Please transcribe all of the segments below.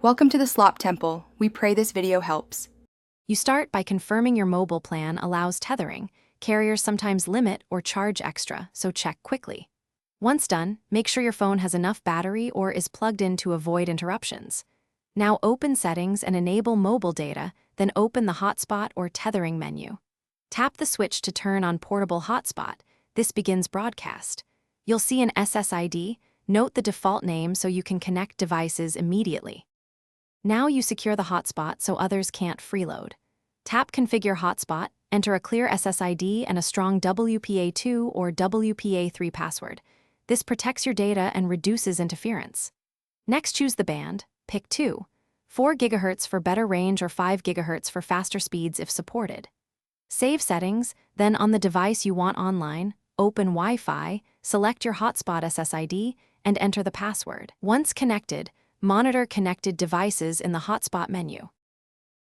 Welcome to the Slop Temple. We pray this video helps. You start by confirming your mobile plan allows tethering. Carriers sometimes limit or charge extra, so check quickly. Once done, make sure your phone has enough battery or is plugged in to avoid interruptions. Now open Settings and enable mobile data, then open the Hotspot or Tethering menu. Tap the switch to turn on Portable Hotspot. This begins broadcast. You'll see an SSID. Note the default name so you can connect devices immediately. Now you secure the hotspot so others can't freeload. Tap Configure Hotspot, enter a clear SSID and a strong WPA2 or WPA3 password. This protects your data and reduces interference. Next, choose the band. Pick 2, 4 GHz for better range or 5 GHz for faster speeds if supported. Save settings, then on the device you want online, open Wi-Fi, select your hotspot SSID, and enter the password. Once connected, monitor connected devices in the hotspot menu.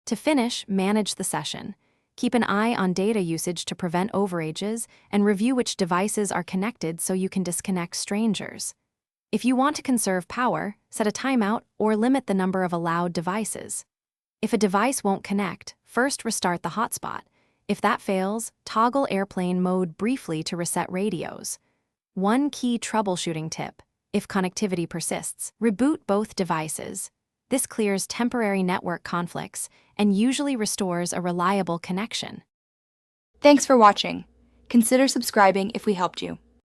To finish, manage the session. Keep an eye on data usage to prevent overages and review which devices are connected so you can disconnect strangers. If you want to conserve power, set a timeout or limit the number of allowed devices. If a device won't connect, first restart the hotspot. If that fails, toggle airplane mode briefly to reset radios. One key troubleshooting tip: if connectivity persists, reboot both devices. This clears temporary network conflicts and usually restores a reliable connection. Thanks for watching. Consider subscribing if we helped you.